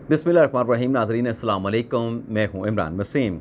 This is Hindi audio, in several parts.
बिस्मिल्लाहिर्रहमानिर्रहीम। नाज़रीन अस्सलाम वालेकुम, मैं हूँ इमरान वसीम।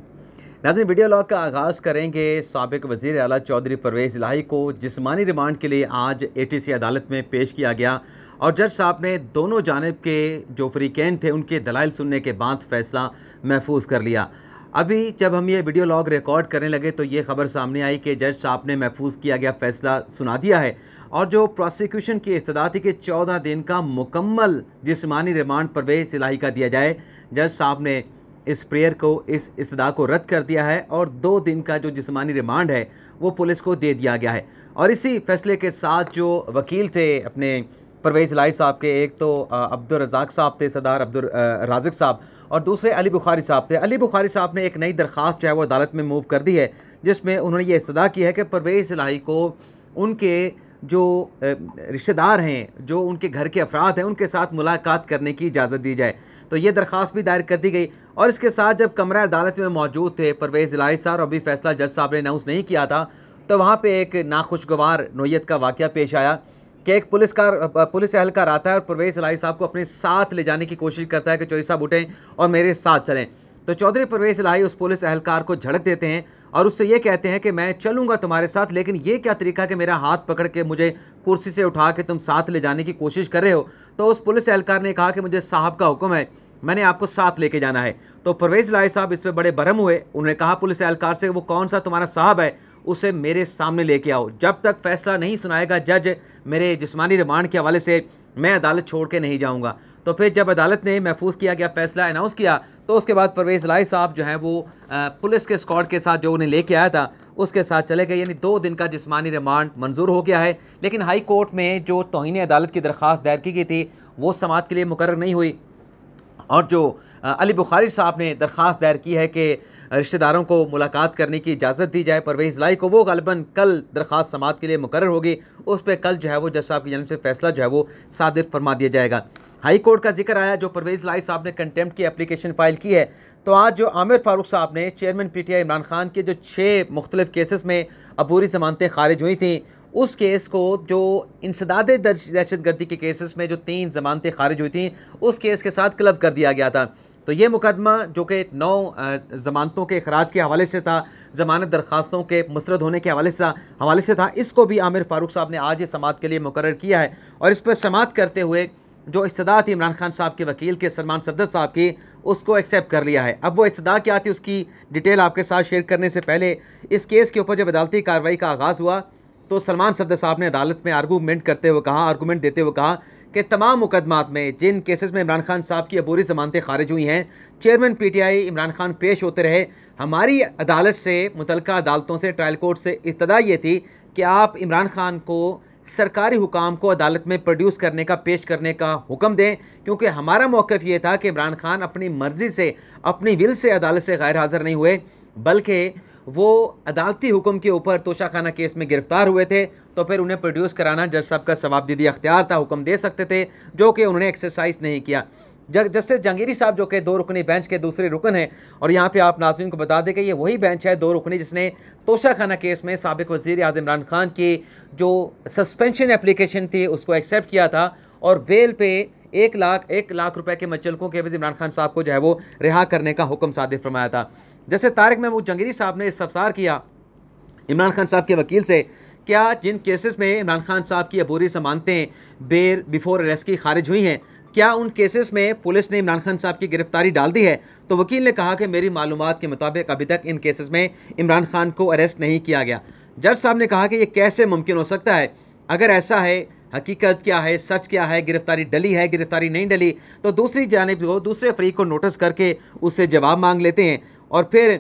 नाज़रीन, वीडियो लॉग का आगाज़ करेंगे। साबिक़ वज़ीर आला चौधरी परवेज़ इलाही को जिस्मानी रिमांड के लिए आज ATC अदालत में पेश किया गया और जज साहब ने दोनों जानिब के जो फ़रीक़ैन थे उनके दलाइल सुनने के बाद फ़ैसला महफूज कर लिया। अभी जब हम ये वीडियो लॉग रिकॉर्ड करने लगे तो ये ख़बर सामने आई कि जज साहब ने महफूज किया गया फ़ैसला सुना दिया है और जो प्रोसिक्यूशन की इस्तदा थी कि 14 दिन का मुकम्मल जिस्मानी रिमांड परवेज़ इलाही का दिया जाए, जज साहब ने इस प्रेयर को, इस इस्तदा को रद्द कर दिया है और 2 दिन का जो जिस्मानी रिमांड है वो पुलिस को दे दिया गया है। और इसी फैसले के साथ जो वकील थे अपने परवेज़ इलाही साहब के, एक तो अब्दुल रज़ाक साहब थे, सरदार अब्दुल राज़िक साहब, और दूसरे अली बुखारी साहब थे। अली बुखारी साहब ने एक नई दरख्वास्त जो है वो अदालत में मूव कर दी है, जिसमें उन्होंने ये इस्तदा की है कि परवेज़ इलाही को उनके जो रिश्तेदार हैं, जो उनके घर के अफराद हैं, उनके साथ मुलाकात करने की इजाज़त दी जाए। तो ये दरख्वास्त भी दायर कर दी गई और इसके साथ जब कमरा अदालत में मौजूद थे परवेज़ इलाही साहब, अभी फ़ैसला जज साहब ने अनाउंस नहीं किया था, तो वहाँ पे एक नाखुशगवार नोयत का वाक़या पेश आया कि एक पुलिस एहलकार आता है और परवेज़ इलाही साहब को अपने साथ ले जाने की कोशिश करता है कि चौधरी साहब उठें और मेरे साथ चलें। तो चौधरी परवेज़ इलाही उस पुलिस एहलकार को झड़क देते हैं और उससे ये कहते हैं कि मैं चलूँगा तुम्हारे साथ, लेकिन ये क्या तरीका कि मेरा हाथ पकड़ के मुझे कुर्सी से उठा के तुम साथ ले जाने की कोशिश कर रहे हो। तो उस पुलिस एहलकार ने कहा कि मुझे साहब का हुक्म है, मैंने आपको साथ लेके जाना है। तो परवेज़ इलाही साहब इस पर बड़े बरहम हुए। उन्होंने कहा पुलिस एहलकार से, वो कौन सा तुम्हारा साहब है, उसे मेरे सामने लेके आओ। जब तक फैसला नहीं सुनाएगा जज मेरे जिस्मानी रिमांड के हवाले से, मैं अदालत छोड़ के नहीं जाऊँगा। तो फिर जब अदालत ने महफूज किया गया फ़ैसला अनाउंस किया, तो उसके बाद परवेज़ इलाही साहब जो हैं वो पुलिस के स्क्वाड के साथ जो उन्हें लेके आया था उसके साथ चले गए। यानी 2 दिन का जिस्मानी रिमांड मंजूर हो गया है। लेकिन हाई कोर्ट में जो तौहीन अदालत की दरख्वास्त दायर की गई थी वो समाअत के लिए मुकर्रर नहीं हुई और जो अली बुखारी साहब ने दरख्वास्त दायर की है कि रिश्तेदारों को मुलाकात करने की इजाज़त दी जाए परवेज़ इलाही को, वो ग़ालिबन कल दरख्वास्त समाअत के लिए मुकर्रर होगी। उस पर कल जो है वो जज साहब की जानिब से फ़ैसला जो है वो सादिर फरमा दिया जाएगा। हाई कोर्ट का जिक्र आया, जो परवेज़ इलाही साहब ने कंटेम्प्ट की एप्लीकेशन फ़ाइल की है, तो आज जो आमिर फ़ारूक साहब ने चेयरमैन PTI इमरान खान के जो 6 मुख्तलिफ़ केसेस में अबूरी ज़मानतें खारिज हुई थी, उस केस को, जो इंसदाद दहशतगर्दी के केसेस में जो 3 ज़मानतें खारिज हुई थी, उस केस के साथ क्लब कर दिया गया था। तो ये मुकदमा जो कि 9 ज़मानतों के अखराज के हवाले से था, ज़मानत दरख्वास्तों के मुस्तरद होने के हवाले से था, इसको भी आमिर फ़ारूक साहब ने आज समाअत के लिए मुकर्रर किया है। और इस पर समाअत करते हुए जो इस्तदा थी इमरान खान साहब के वकील के सलमान सफदर साहब की, उसको एक्सेप्ट कर लिया है। अब वो इस्तदा क्या थी उसकी डिटेल आपके साथ शेयर करने से पहले, इस केस के ऊपर जब अदालती कार्रवाई का आगाज़ हुआ तो सलमान सफदर साहब ने अदालत में आर्गूमेंट देते हुए कहा कि तमाम मुकदमात में, जिन केसेस में इमरान खान साहब की अबूरी ज़मानतें खारिज हुई हैं, चेयरमैन PTI इमरान खान पेश होते रहे। हमारी अदालत से, मुतल्लिका अदालतों से, ट्रायल कोर्ट से इस्तदा ये थी कि आप इमरान खान को सरकारी हुकाम को अदालत में प्रोड्यूस करने का, पेश करने का हुक्म दें, क्योंकि हमारा मौक़िफ़ ये था कि इमरान खान अपनी मर्ज़ी से, अपनी विल से अदालत से गैर हाज़िर नहीं हुए, बल्कि वो अदालती हुक्म के ऊपर तोशाखाना केस में गिरफ़्तार हुए थे। तो फिर उन्हें प्रोड्यूस कराना जज साहब का सवाबदीदी अख्तियार था, हुक्म दे सकते थे, जो कि उन्होंने एक्सरसाइज नहीं किया। जस्टिस जहांगीरी साहब जो कि 2 रुकनी बेंच के दूसरे रुकन हैं, और यहाँ पे आप नाज़रीन को बता दें कि ये वही बेंच है 2 रुकनी जिसने तोशाखाना केस में साबिक़ वज़ीर आज़म इमरान खान की जो सस्पेंशन एप्लीकेशन थी उसको एक्सेप्ट किया था और बेल पे 1 लाख रुपए के मचलकों के एवज़ इमरान खान साहब को जो है वो रिहा करने का हुक्म सादिर फरमाया था। जैसे तारिक महमूद जहांगीरी साहब ने इस्तफ़सार किया इमरान खान साहब के वकील से, क्या जिन केसेस में इमरान खान साहब की अबूरी ज़मानतें बेल बिफोर अरेस्ट की खारिज हुई हैं, क्या उन केसेस में पुलिस ने इमरान खान साहब की गिरफ्तारी डाल दी है? तो वकील ने कहा कि मेरी मालूमात के मुताबिक अभी तक इन केसेस में इमरान खान को अरेस्ट नहीं किया गया। जज साहब ने कहा कि ये कैसे मुमकिन हो सकता है? अगर ऐसा है, हकीकत क्या है, सच क्या है, गिरफ्तारी डली है, गिरफ्तारी नहीं डली, तो दूसरी जानिब को, दूसरे फरीक को नोटिस करके उससे जवाब मांग लेते हैं। और फिर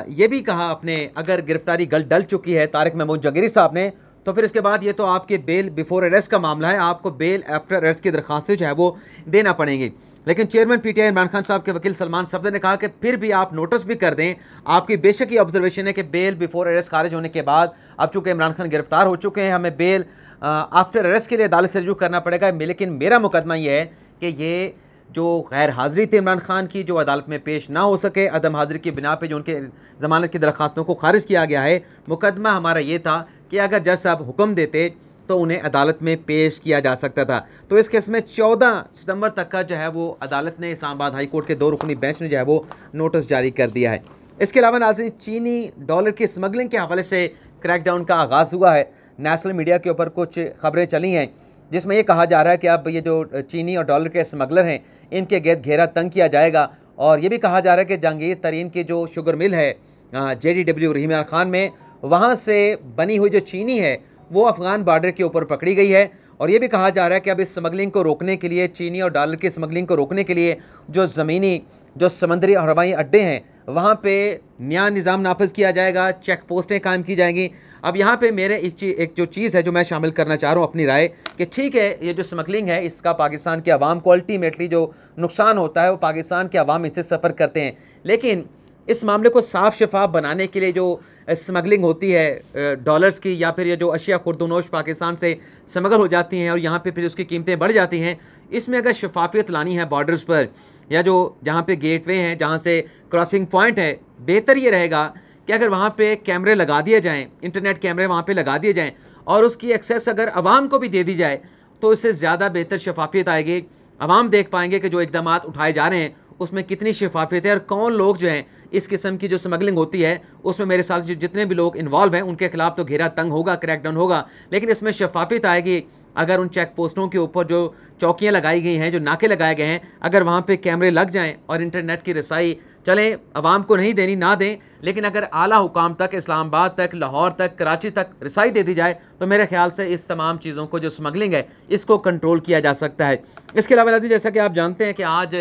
ये भी कहा अपने, अगर गिरफ्तारी डल चुकी है तारिक महमूद जहांगीरी साहब ने, तो फिर इसके बाद ये तो आपके बेल बिफोर अरेस्ट का मामला है, आपको बेल आफ्टर अरेस्ट की दरख्वास्तें जो है वो देना पड़ेंगी। लेकिन चेयरमैन PTI इमरान खान साहब के वकील सलमान सफदर ने कहा कि फिर भी आप नोटिस भी कर दें, आपकी बेशक ही ऑब्जर्वेशन है कि बेल बिफोर अरेस्ट खारिज होने के बाद, अब चूँकि इमरान खान गिरफ्तार हो चुके हैं, हमें बेल आफ्टर अरेस्ट के लिए अदालत से रजू करना पड़ेगा। लेकिन मेरा मुकदमा ये है कि ये जो गैर हाज़िरी थी इमरान खान की, जो अदालत में पेश ना हो सके, अदम हाज़िरी की बिना पे जो उनके ज़मानत की दरख्वास्तों को खारिज किया गया है, मुकदमा हमारा ये था कि अगर जज साहब हुक्म देते तो उन्हें अदालत में पेश किया जा सकता था। तो इस केस में 14 सितंबर तक का जो है वो अदालत ने, इस्लामाबाद हाई कोर्ट के 2 रुकनी बेंच ने जो है वो नोटिस जारी कर दिया है। इसके अलावा नाज़रीन, चीनी डॉलर की स्मगलिंग के हवाले से क्रैकडाउन का आगाज़ हुआ है। नेशनल मीडिया के ऊपर कुछ खबरें चली हैं जिसमें ये कहा जा रहा है कि अब ये जो चीनी और डॉलर के स्मगलर हैं इनके गिर्द घेरा तंग किया जाएगा। और ये भी कहा जा रहा है कि जहांगीर तरीन की जो शुगर मिल है JDW रहीम खान में, वहाँ से बनी हुई जो चीनी है वो अफ़गान बॉर्डर के ऊपर पकड़ी गई है। और ये भी कहा जा रहा है कि अब इस स्मगलिंग को रोकने के लिए, चीनी और डॉलर की स्मगलिंग को रोकने के लिए जो ज़मीनी, जो समंदरी और हवाई अड्डे हैं वहाँ पे नया निज़ाम नाफिज किया जाएगा, चेक पोस्टें कायम की जाएंगी। अब यहाँ पे मेरे एक जो चीज़ है जो मैं शामिल करना चाह रहा हूँ अपनी राय, कि ठीक है ये जो स्मगलिंग है इसका पाकिस्तान के अवाम को अल्टीमेटली जो नुकसान होता है वो पाकिस्तान के अवाम इससे सफ़र करते हैं, लेकिन इस मामले को साफ शफाफ बनाने के लिए जो स्मगलिंग होती है डॉलर्स की, या फिर ये जो अशिया खुर्दनोश पाकिस्तान से स्मगल हो जाती हैं और यहाँ पे फिर उसकी कीमतें बढ़ जाती हैं, इसमें अगर शफाफियत लानी है बॉर्डर्स पर, या जो जहाँ पे गेटवे हैं, जहाँ से क्रॉसिंग पॉइंट है, बेहतर ये रहेगा कि अगर वहाँ पे कैमरे लगा दिए जाएँ, इंटरनेट कैमरे वहाँ पे लगा दिए जाएँ और उसकी एक्सेस अगर आवाम को भी दे दी जाए तो इससे ज़्यादा बेहतर शफाफियत आएगी। आवाम देख पाएंगे कि जो इक़दाम उठाए जा रहे हैं उसमें कितनी शफाफियत है और कौन लोग जो हैं इस किस्म की जो स्मगलिंग होती है उसमें मेरे साथ जो जितने भी लोग इन्वॉल्व हैं उनके खिलाफ तो घेरा तंग होगा, क्रैकडाउन होगा, लेकिन इसमें शफाफियत आएगी अगर उन चेक पोस्टों के ऊपर जो चौकियाँ लगाई गई हैं, जो नाके लगाए गए हैं, अगर वहाँ पे कैमरे लग जाएं और इंटरनेट की रसाई चलें, आवाम को नहीं देनी ना दें, लेकिन अगर आला हुकाम तक, इस्लामाबाद तक, लाहौर तक, कराची तक रसाई दे दी जाए तो मेरे ख्याल से इस तमाम चीज़ों को जो स्मगलिंग है इसको कंट्रोल किया जा सकता है। इसके अलावा नाज़रीन, जैसा कि आप जानते हैं कि आज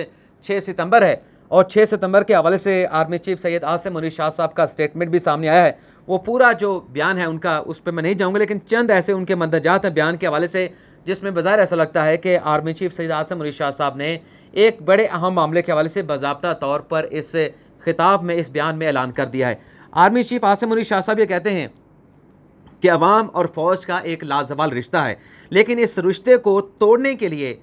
6 सितंबर है और 6 सितंबर के हवाले से आर्मी चीफ सैयद आसिम मुनीर शाह साहब का स्टेटमेंट भी सामने आया है। वो पूरा जो बयान है उनका, उस पर मैं नहीं जाऊँगा, लेकिन चंद ऐसे उनके मंदरजात हैं बयान के हवाले से जिसमें बज़ाहिर ऐसा लगता है कि आर्मी चीफ सैयद आसिम मुनीर शाह साहब ने एक बड़े अहम मामले के हवाले से बाज़ाब्ता तौर पर इस खिताब में, इस बयान में ऐलान कर दिया है। आर्मी चीफ आसिम मुनीर शाह साहब ये कहते हैं कि अवाम और फ़ौज का एक लाजवाल रिश्ता है, लेकिन इस रिश्ते को तोड़ने के लिए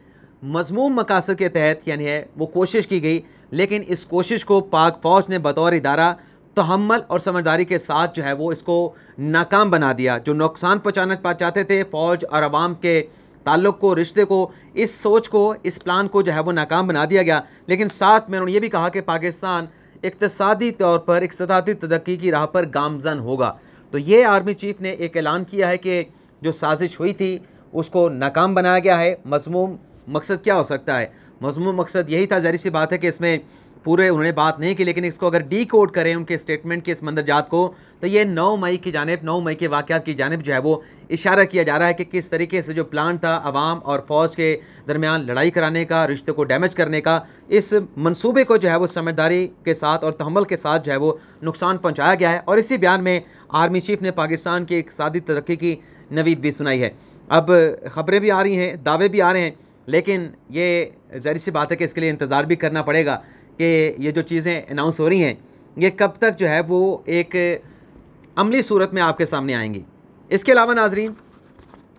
मज़मूम मकासद के तहत यानी है वो कोशिश की गई, लेकिन इस कोशिश को पाक फ़ौज ने बतौर इदारा तहम्मुल और समझदारी के साथ जो है वो इसको नाकाम बना दिया। जो नुकसान पहुँचाना चाहते थे फ़ौज और अवाम के ताल्लुक़ को, रिश्ते को, इस सोच को, इस प्लान को जो है वो नाकाम बना दिया गया। लेकिन साथ में उन्होंने ये भी कहा कि पाकिस्तान इक़्तिसादी तौर पर, इक़्तिसादी तरक्की की राह पर गामज़न होगा। तो ये आर्मी चीफ़ ने एक ऐलान किया है कि जो साजिश हुई थी उसको नाकाम बनाया गया है। मज़मूम मकसद क्या हो सकता है? मज़मूम मकसद यही था, ज़ाहिर सी बात है कि इसमें पूरे उन्होंने बात नहीं की, लेकिन इसको अगर डी कोड करें उनके स्टेटमेंट के इस मंदरजात को, तो ये 9 मई की जानिब, 9 मई के वाक़यात की जानिब जो है वो इशारा किया जा रहा है कि किस तरीके से जो प्लान था अवाम और फ़ौज के दरमियान लड़ाई कराने का, रिश्ते को डैमेज करने का, इस मंसूबे को जो है वो समझदारी के साथ और तहम्मुल के साथ जो है वो नुकसान पहुँचाया गया है। और इसी बयान में आर्मी चीफ़ ने पाकिस्तान की इक़्तिसादी तरक्की की नवीद भी सुनाई है। अब ख़बरें भी आ रही हैं, दावे भी आ रहे हैं, लेकिन ये ज़ाहिर सी बात है कि इसके लिए इंतज़ार भी करना पड़ेगा कि ये जो चीज़ें अनाउंस हो रही हैं ये कब तक जो है वो एक अमली सूरत में आपके सामने आएंगी। इसके अलावा नाजरीन,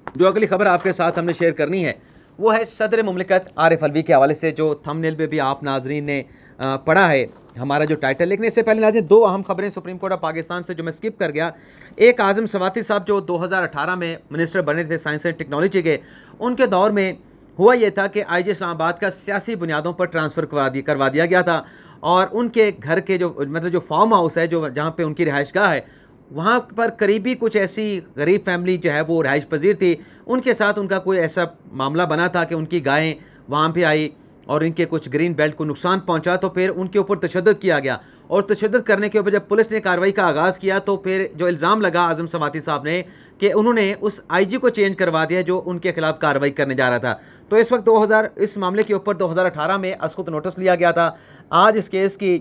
जो अगली ख़बर आपके साथ हमने शेयर करनी है वो है सदर मुमलिकत आरिफ अलवी के हवाले से, जो थंबनेल पे भी आप नाजरीन ने पढ़ा है हमारा जो टाइटल। लेकिन इससे पहले नाज़रीन 2 अहम खबरें सुप्रीम कोर्ट ऑफ पाकिस्तान से जो मैं स्किप कर गया। एक, आज़म सवाती साहब जो 2018 में मिनिस्टर बने थे साइंस एंड टेक्नोलॉजी के, उनके दौर में हुआ यह था कि IG इस्लामाबाद का सियासी बुनियादों पर ट्रांसफ़र करवा दिया गया था और उनके घर के जो मतलब जो फार्म हाउस है, जो जहाँ पे उनकी रिहाइशगाह है, वहाँ पर करीबी कुछ ऐसी गरीब फैमिली जो है वो रिहाइश पजीर थी, उनके साथ उनका कोई ऐसा मामला बना था कि उनकी गायें वहाँ पे आई और इनके कुछ ग्रीन बेल्ट को नुकसान पहुँचा, तो फिर उनके ऊपर तशद्दुद किया गया। और तशद्दुद करने के ऊपर जब पुलिस ने कार्रवाई का आगाज़ किया तो फिर जो इल्ज़ाम लगा आज़म सवाती साहब ने कि उन्होंने उस IG को चेंज करवा दिया जो उनके खिलाफ कार्रवाई करने जा रहा था। तो इस वक्त इस मामले के ऊपर 2018 में अस्कुत नोटिस लिया गया था। आज इस केस की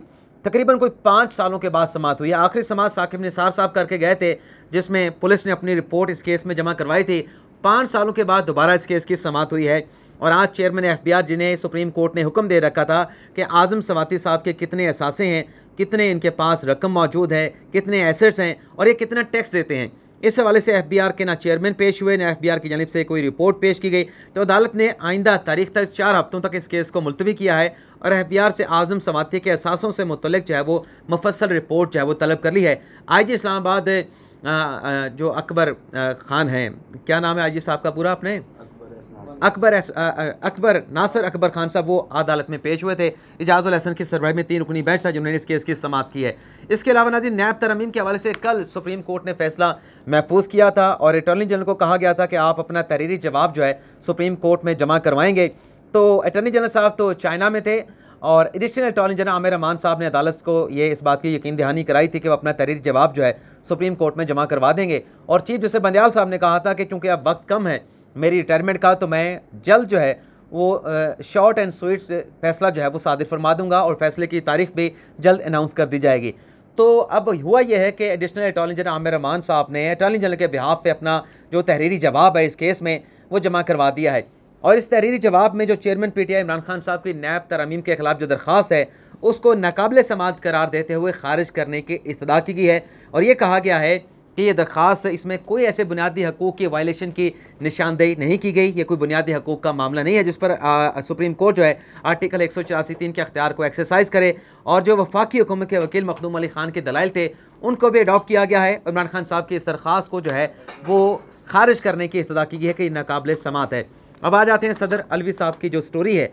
तकरीबन कोई 5 सालों के बाद समाअत हुई है। आखिरी समाअत साकिब निसार साहब करके गए थे, जिसमें पुलिस ने अपनी रिपोर्ट इस केस में जमा करवाई थी। 5 सालों के बाद दोबारा इस केस की समाअत हुई है और आज चेयरमैन FBR, जिन्हें सुप्रीम कोर्ट ने हुक्म दे रखा था कि आज़म सवाती साहब के कितने असासे हैं, कितने इनके पास रकम मौजूद है, कितने एसेट्स हैं और ये कितना टैक्स देते हैं, इस हवाले से FBR के ना चेयरमैन पेश हुए, ना FBR की जानिब से कोई रिपोर्ट पेश की गई। तो अदालत ने आइंदा तारीख तक 4 हफ्तों तक इस केस को मुलतवी किया है और FBR से आज़म सवाती के असासों से मुतल्लिक जो है वो मुफस्सल रिपोर्ट जो है वो तलब कर ली है। IG इस्लामाबाद जो अकबर ख़ान हैं, क्या नाम है आजी साहब का पूरा अपने, अकबर नासिर अकबर खान साहब, वो अदालत में पेश हुए थे। इजाज़ुल हसन की सरबराही में 3 रुकनी बेंच था जिन्होंने इस केस की समाअत की है। इसके अलावा नाज़रीन, नैब तरमीम के हवाले से कल सुप्रीम कोर्ट ने फैसला महफूज किया था और अटॉर्नी जनरल को कहा गया था कि आप अपना तहरीरी जवाब जो है सुप्रीम कोर्ट में जमा करवाएंगे। तो अटॉर्नी जनरल साहब तो चाइना में थे और एडिशनल अटॉर्नी जनरल आमिर अमान साहब ने अदालत को ये इस बात की यकीन दहानी कराई थी कि वो अपना तहरीरी जवाब जो है सुप्रीम कोर्ट में जमा करवा देंगे। और चीफ जस्टिस बंदयाल साहब ने कहा था कि चूँकि अब वक्त कम है मेरी रिटायरमेंट का, तो मैं जल्द जो है वो शॉर्ट एंड स्वीट फैसला जो है वो सादिर फरमा दूंगा और फैसले की तारीख भी जल्द अनाउंस कर दी जाएगी। तो अब हुआ यह है कि एडिशनल अटॉर्नी जनरल आमिर अमान साहब ने अटॉर्नी जनरल के बिहाफ पे अपना जो तहरीरी जवाब है इस केस में वो जमा करवा दिया है। और इस तहरीरी जवाब में जो चेयरमैन PTI इमरान खान साहब की नैब तरमीम के खिलाफ जो दरख्वास्त है उसको नाकाबिले समाअत करार देते हुए खारिज करने की इस्तदा की गई है। और ये कहा गया है कि ये दरख्वास्त, इसमें कोई ऐसे बुनियादी हकूक़ की वायलेशन की निशानदेही नहीं की गई, ये कोई बुनियादी हकूक़ का मामला नहीं है जिस पर सुप्रीम कोर्ट जो है आर्टिकल 184(3) के अख्तियार को एक्सरसाइज करे। और जो वफाकी हुकूमत के वकील मखदूम अली खान के दलाइल थे उनको भी अडॉप्ट किया गया है। इमरान खान साहब की इस दरख्वास्त को जो है वो खारिज करने की इस्तदा की गई है कि नाकाबिले समाअत है। अब आ जाते हैं सदर अलवी साहब की जो स्टोरी है,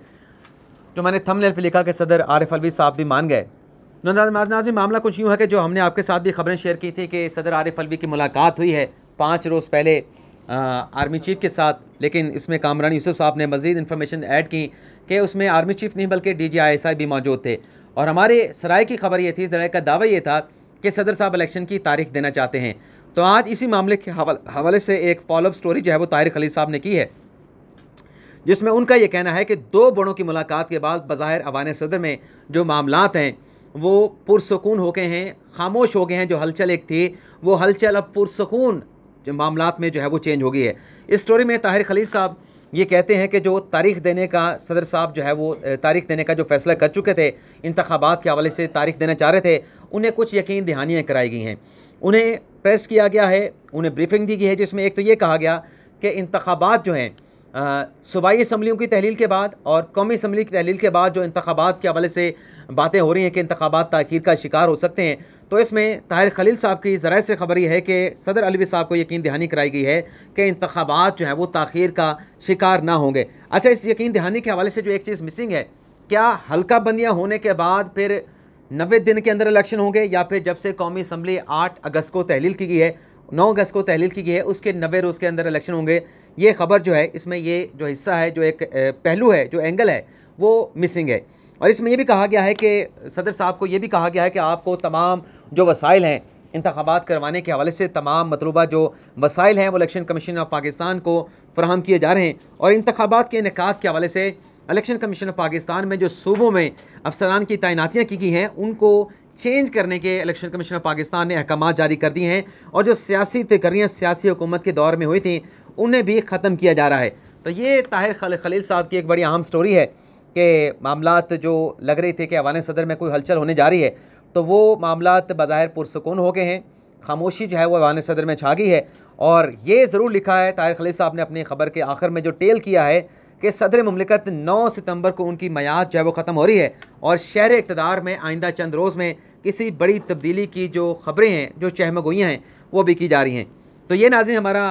जो मैंने थंबनेल पे लिखा कि सदर आरिफ अलवी साहब भी मान गए। नाज़रीन, मामला कुछ यूँ है कि जो हमने आपके साथ भी खबरें शेयर की थी कि सदर आरिफ अलवी की मुलाकात हुई है 5 रोज़ पहले आर्मी चीफ़ के साथ, लेकिन इसमें कामरान यूसुफ साहब ने मज़ीद इन्फॉर्मेशन ऐड की कि उसमें आर्मी चीफ़ नहीं बल्कि DG ISI भी मौजूद थे। और हमारे सराय की खबर ये थी, सराय का दावा ये था कि सदर साहब इलेक्शन की तारीख देना चाहते हैं। तो आज इसी मामले के हवाले से एक फॉलोअप स्टोरी जो है वो ताहिर खलील साहब ने की है, जिसमें उनका ये कहना है कि 2 बड़ों की मुलाकात के बाद बज़ाहिर अवान सदर में जो मामलात हैं वो पुरसकून हो गए हैं, खामोश हो गए हैं। जो हलचल एक थी वो हलचल अब पुरसकून जो मामलात में जो है वो चेंज हो गई है। इस स्टोरी में ताहिर खलील साहब ये कहते हैं कि जो तारीख देने का सदर साहब जो है वो तारीख देने का जो फैसला कर चुके थे, इंतखाबात के हवाले से तारीख देना चाह रहे थे, उन्हें कुछ यकीन दहानियाँ कराई गई हैं, उन्हें प्रेस किया गया है, उन्हें ब्रीफिंग दी गई है, जिसमें एक तो ये कहा गया कि इंतखाबात जो हैं सूबाई असम्बलियों की तहलील के बाद और कौमी असम्बली की तहलील के बाद जो इंतखाबात के हवाले से बातें हो रही हैं कि इंतखाबात ताख़ीर का शिकार हो सकते हैं। तो इसमें ताहिर खलील साहब की ज़राए से खबर यह है कि सदर अलवी साहब को यकीन दहानी कराई गई है कि इंतखाबात जो है वो ताख़ीर का शिकार ना होंगे। अच्छा, इस यकीन दहानी के हवाले से जो एक चीज़ मिसिंग है, क्या हल्का बंदियाँ होने के बाद फिर 90 दिन के अंदर इलेक्शन होंगे या फिर जब से कौमी असम्बली 8 अगस्त को तहलील की गई है, 9 अगस्त को तहलील की गई है, उसके 90 रोज़ के अंदर इलेक्शन होंगे। ये खबर जो है, इसमें ये जो हिस्सा है, जो एक पहलू है, जो एंगल है, वो मिसिंग है। और इसमें यह भी कहा गया है कि सदर साहब को ये भी कहा गया है कि आपको तमाम जो वसाइल हैं इंतखाबात करवाने के हवाले से, तमाम मतलूबा जो वसाइल हैं वो इलेक्शन कमीशन ऑफ पाकिस्तान को फराहम किए जा रहे हैं। और इंतखाबात के इनेकाद के हवाले से इलेक्शन कमीशन ऑफ पाकिस्तान में जो सूबों में अफसरान की तैनातियाँ की गई हैं उनको चेंज करने के इलेक्शन कमीशन ऑफ पाकिस्तान ने अहकाम जारी कर दिए हैं। और जो सियासी तकरियाँ सियासी हुकूमत के दौर में हुई थी उन्हें भी ख़त्म किया जा रहा है। तो ये ताहिर खलील साहब की एक बड़ी अहम स्टोरी है कि मामलात जो लग रही थी कि अवान सदर में कोई हलचल होने जा रही है, तो वो मामलात बज़ाहिर पुरसकून हो गए हैं, खामोशी जो है वो अवान सदर में छा गई है। और ये ज़रूर लिखा है ताहिर खलील साहब ने अपनी ख़बर के आखिर में जो टेल किया है कि सदर मुमलिकत 9 सितंबर को उनकी मियाद जो है वो ख़त्म हो रही है और शहर इक़्तिदार में आइंदा चंद रोज़ में किसी बड़ी तब्दीली की जो ख़बरें हैं, जो चहमगोइयाँ हैं, वो भी की जा रही हैं। तो ये नाज़रीन हमारा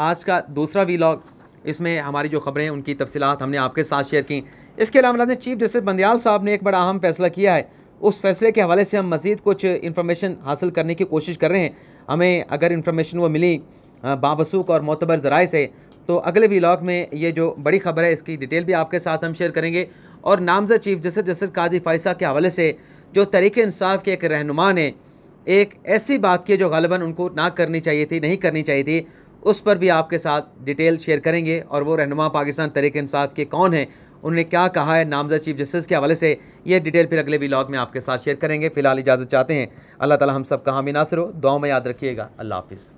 आज का दूसरा वीलॉग, इसमें हमारी जो ख़बरें उनकी तफसीलात हमने आपके साथ शेयर की। इसके अलावा नाज़रीन चीफ जस्टिस बंदयाल साहब ने एक बड़ा अहम फ़ैसला किया है, उस फैसले के हवाले से हम मज़ीद कुछ इन्फॉर्मेशन हासिल करने की कोशिश कर रहे हैं। हमें अगर इन्फॉर्मेशन वो मिली बावसूख और मोतबर ज़राए से, तो अगले व्लॉग में ये जो बड़ी ख़बर है इसकी डिटेल भी आपके साथ हम शेयर करेंगे। और नामज़द चीफ जस्टिस कादी फ़ायसा के हवाले से जो तहरीक इंसाफ के एक रहनुमा ने एक ऐसी बात की जो ग़ालिबन उनको ना करनी चाहिए थी, नहीं करनी चाहिए थी, उस पर भी आपके साथ डिटेल शेयर करेंगे। और वो रहनुमा पाकिस्तान तहरीक इंसाफ के कौन हैं, उन्होंने क्या कहा है नामज़द चीफ जस्टिस के हवाले से, ये डिटेल फिर अगले व्लॉग में आपके साथ शेयर करेंगे। फ़िलहाल इजाज़त चाहते हैं। अल्लाह ताला हम सब का हामी नासिर हो, दुआओं में याद रखिएगा। अल्लाह हाफ़िज़।